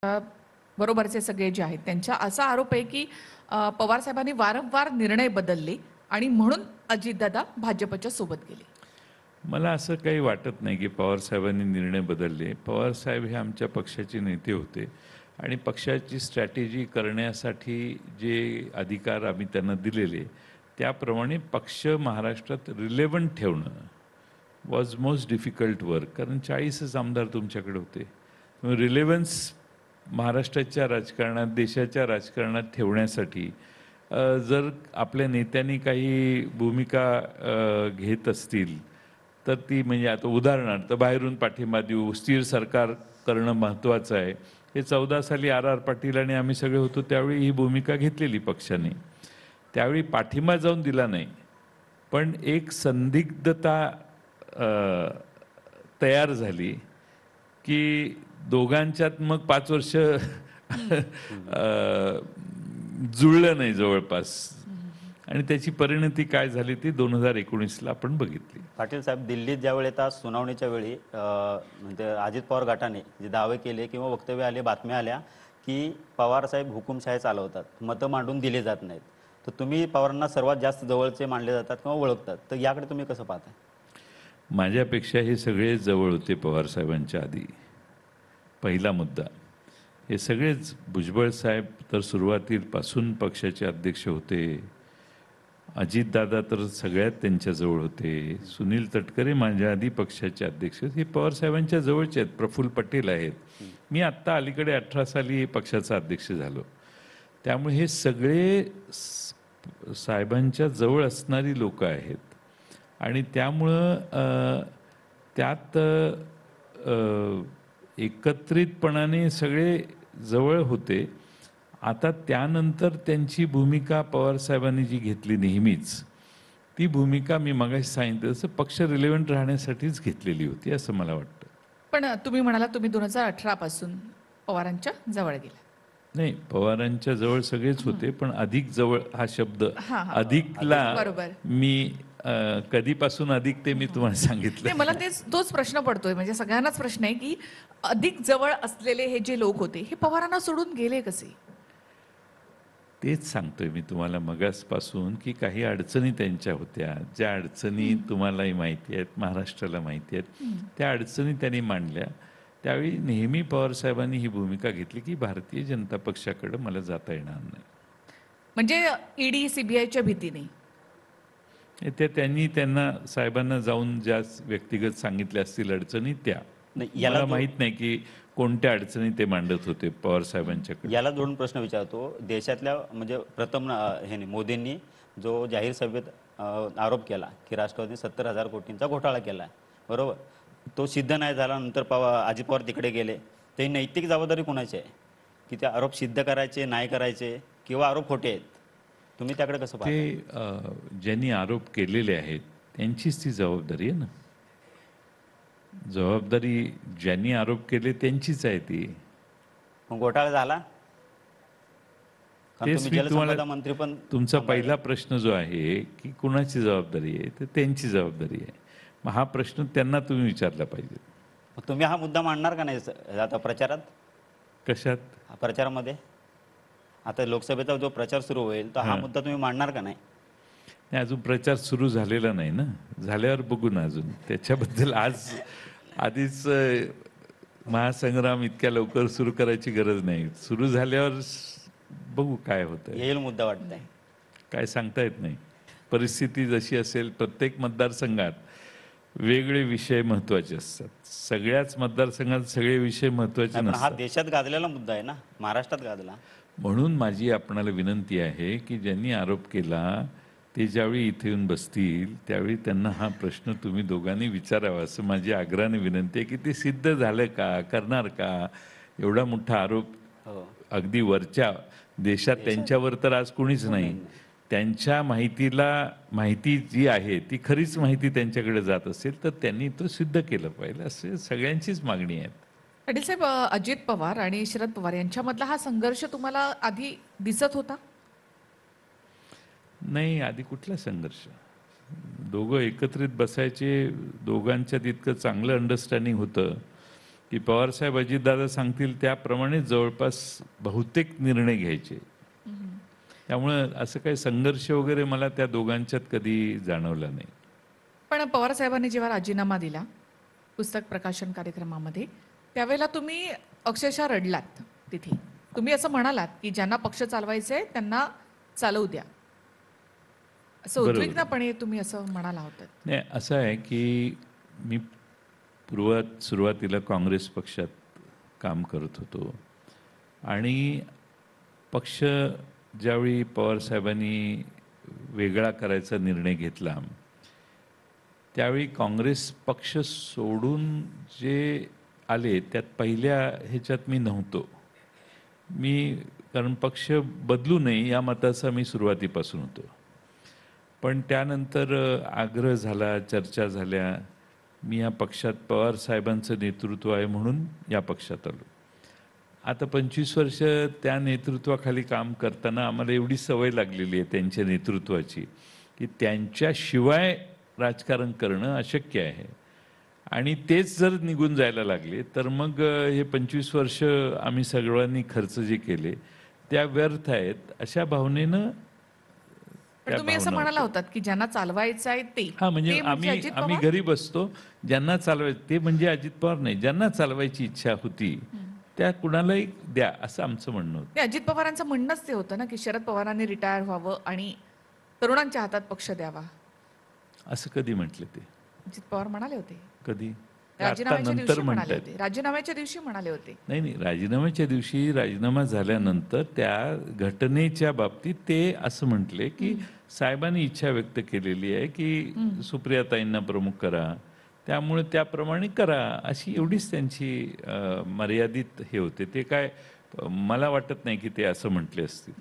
अ, बरोबरचे सगळे जे आहेत त्यांचा असा आरोप आहे की पवार साहेबांनी वारंवार निर्णय बदलले आणि म्हणून अजितदादा भाजपच्या सोबत गेले. मला असं काही वाटत नाही की पवारसाहेबांनी निर्णय बदलले. पवारसाहेब हे आमच्या पक्षाचे नेते होते आणि पक्षाची स्ट्रॅटेजी करण्यासाठी जे अधिकार आम्ही त्यांना दिलेले, त्याप्रमाणे पक्ष महाराष्ट्रात रिलेव्हंट ठेवणं वॉज मोस्ट डिफिकल्ट वर्क. कारण 40च आमदार तुमच्याकडे होते. रिलेव्हन्स महाराष्ट्राच्या राजकारणात, देशाच्या राजकारणात ठेवण्यासाठी जर आपल्या नेत्यांनी काही भूमिका घेत असतील, तर ती म्हणजे आता उदाहरणार्थ बाहेरून पाठिंबा देऊ, स्थिर सरकार करणं महत्त्वाचं आहे. हे 14 साली आर पाटील आणि आम्ही सगळे होतो त्यावेळी ही भूमिका घेतलेली पक्षाने. त्यावेळी पाठिंबा जाऊन दिला नाही, पण एक संदिग्धता तयार झाली की दोघांच्यात मग 5 वर्ष जुळलं नाही जवळपास. आणि त्याची परिणती काय झाली ती 2019ला आपण बघितली. पाटील साहेब, दिल्लीत ज्यावेळी येतात सुनावणीच्या वेळी म्हणजे अजित पवार गटाने जे दावे केले किंवा वक्तव्य आले, बातम्या आल्या की पवार साहेब हुकुमशाही चालवतात, मतं मांडून दिले जात नाहीत. तर तुम्ही पवारांना सर्वात जास्त जवळचे मानले जातात किंवा ओळखतात, तर याकडे तुम्ही कसं पाहता? माझ्यापेक्षा हे सगळे जवळ होते पवारसाहेबांच्या आधी. पहिला मुद्दा, हे सगळेच भुजबळ साहेब तर सुरुवातीपासून पक्षाचे अध्यक्ष होते. अजितदादा तर सगळ्यात त्यांच्याजवळ होते. सुनील तटकरे माझ्या आधी पक्षाचे अध्यक्ष, हे पवारसाहेबांच्या जवळचे आहेत. प्रफुल्ल पटेल आहेत. मी आत्ता अलीकडे 18 साली पक्षाचा अध्यक्ष झालो. त्यामुळे हे सगळे साहेबांच्या जवळ असणारी लोक आहेत आणि त्यामुळं त्यात एकत्रितपणाने सगळे जवळ होते. आता त्यानंतर त्यांची भूमिका पवारसाहेबांनी जी घेतली नेहमीच, ती भूमिका मी मगाशी सांगितलं तसं पक्ष रिलेव्हंट राहण्यासाठीच घेतलेली होती असं मला वाटतं. पण तुम्ही म्हणाला तुम्ही 2018 पासून पवारांच्या जवळ गेला. नाही, पवारांच्या जवळ सगळेच होते, पण अधिक जवळ हा शब्द अधिकला बरोबर. मी कधीपासून अधिक ते मी तुम्हाला सांगितलं. मला तोच प्रश्न पडतोय, म्हणजे सगळ्यांनाच प्रश्न आहे की अधिक जवळ असलेले हे जे लोक होते हे पवारांना सोडून गेले कसे? तेच सांगतोय मी तुम्हाला मगासपासून की काही अडचणी त्यांच्या होत्या, ज्या अडचणी तुम्हालाही माहिती आहेत, महाराष्ट्राला माहिती आहेत. त्या अडचणी त्यांनी मांडल्या. त्यावेळी नेहमी पवारसाहेबांनी ही भूमिका घेतली की भारतीय जनता पक्षाकडे मला जाता येणार नाही. म्हणजे ईडी सीबीआयच्या भीतीने त्या त्यांनी त्यांना साहेबांना जाऊन ज्या व्यक्तिगत सांगितल्या असतील अडचणी, त्या मला माहीत नाही की कोणत्या अडचणी ते मांडत होते पवार साहेबांच्याकडे. याला जोडून प्रश्न विचारतो. देशातल्या म्हणजे प्रथम ह्याने मोदींनी जो जाहीर सभेत आरोप केला की राष्ट्रवादी 70,000 कोटींचा घोटाळा केला आहे, बरोबर, तो सिद्ध नाही झाला. नंतर अजित पवार तिकडे गेले. ते नैतिक जबाबदारी कोणाची आहे की ते आरोप सिद्ध करायचे, नाही करायचे, किंवा आरोप खोटे आहेत? तुम्ही त्याकडे कसं पाहता? ते ज्यांनी आरोप केलेले आहेत त्यांचीच ती जबाबदारी आहे ना. जबाबदारी ज्यांनी आरोप केले त्यांचीच आहे ती. मग घोटाळा झाला? तेच मी तुम्हाला, मंत्री पण तुमचा पहिला प्रश्न जो आहे की कुणाची जबाबदारी आहे, तर त्यांची जबाबदारी आहे. मग हा प्रश्न त्यांना तुम्ही विचारला पाहिजे. तुम्ही हा मुद्दा मांडणार का नाही आता प्रचारात? कशात? प्रचारामध्ये आता लोकसभेचा जो प्रचार सुरू होईल तर हा मुद्दा तुम्ही मांडणार का नाही? नाही, अजून प्रचार सुरू झालेला नाही ना. झाल्यावर बघू ना. अजून त्याच्याबद्दल आधीच महासंग्राम इतक्या लवकर सुरू करायची गरज नाही. सुरू झाल्यावर बघू काय होतं. येईल मुद्दा वाटतंय? काय सांगता येत नाही. परिस्थिती जशी असेल, प्रत्येक मतदारसंघात वेगळे विषय महत्त्वाचे असतात. सगळ्याच मतदारसंघात सगळे विषय महत्त्वाचे नसतात. हा देशात गाजलेला मुद्दा आहे ना, महाराष्ट्रात गाजला. म्हणून माझी आपणाला विनंती आहे की ज्यांनी आरोप केला ते ज्यावेळी इथे येऊन बसतील त्यावेळी त्यांना हा प्रश्न तुम्ही दोघांनी विचारावा, असं माझी आग्रहाने विनंती आहे. की ते सिद्ध झालं का, करणार का? एवढा मोठा आरोप अगदी वरच्या देशात त्यांच्यावर तर आज कोणीच नाही. त्यांच्या माहिती जी आहे ती खरीच माहिती त्यांच्याकडे जात असेल तर त्यांनी तो सिद्ध केलं पाहिजे, असे सगळ्यांचीच मागणी आहे. पाटील साहेब, अजित पवार आणि शरद पवार यांच्यामधला हा संघर्ष तुम्हाला आधी दिसत होता? नाही, आधी कुठला संघर्ष. दोघं एकत्रित बसायचे, दोघांच्यात इतकं चांगलं अंडरस्टँडिंग होतं की पवारसाहेब अजितदादा सांगतील त्याप्रमाणे जवळपास बहुतेक निर्णय घ्यायचे. त्यामुळं असं काही संघर्ष वगैरे मला त्या दोघांच्यात कधी जाणवला नाही. पण पवार साहेबांनी जेव्हा राजीनामा दिला पुस्तक प्रकाशन कार्यक्रमामध्ये, त्यावेळेला तुम्ही अक्षरशः रडलात तिथे. तुम्ही असं म्हणालात की ज्यांना पक्ष चालवायचे त्यांना चालवू द्या, असं बरोबर. उद्विग्नपणे तुम्ही असं म्हणाला होतात. नाही, असं आहे की मी सुरुवातीला काँग्रेस पक्षात काम करत होतो आणि पक्ष ज्यावेळी पवारसाहेबांनी वेगळा करायचा निर्णय घेतला, त्यावेळी काँग्रेस पक्ष सोडून जे आले त्यात पहिल्या ह्याच्यात मी नव्हतो. कारण पक्ष बदलू नये या मताचा मी सुरुवातीपासून होतो. पण त्यानंतर आग्रह झाला, चर्चा झाल्या. मी या पक्षात पवार साहेबांचं नेतृत्व आहे म्हणून या पक्षात आलो. आता 25 वर्ष त्या नेतृत्वाखाली काम करताना आम्हाला एवढी सवय लागलेली आहे त्यांच्या नेतृत्वाची की त्यांच्याशिवाय राजकारण करणं अशक्य आहे. आणि तेच जर निघून जायला लागले तर मग हे 25 वर्ष आम्ही सगळ्यांनी खर्च जे केले त्या व्यर्थ आहेत, अशा भावनेनं पण तुम्ही असं म्हणाला होतात की ज्यांना चालवायचं आहे ते म्हणजे ते म्हणजे अजित आम्ही पवार? घरी बसतो, ज्यांना चालवायचं ते म्हणजे अजित पवार नाही, ज्यांना चालवायची इच्छा होती त्या कुणालाही द्या, असं आमचं म्हणणं होतं. ते अजित पवारांचं म्हणणंच ते होतं ना की शरद पवारांनी रिटायर व्हावं आणि तरुणांच्या हातात पक्ष द्यावा. असं कधी म्हटले ते? अजित पवार म्हणाले होते. कधी? ते आता राजीनाम्याच्या नंतर दिवशी म्हणाले म्हणतात. होते. राजीनाम्याच्या दिवशी म्हणाले होते. नाही, राजीनाम्याच्या दिवशी राजीनामा झाल्यानंतर त्या घटनेच्या बाबतीत ते असं म्हटले की साहेबांनी इच्छा व्यक्त केलेली आहे की सुप्रियाताईंना प्रमुख करा, त्यामुळे त्याप्रमाणे करा, अशी एवढीच त्यांची मर्यादित हे होते. ते काय मला वाटत नाही की ते असं म्हटले असतील.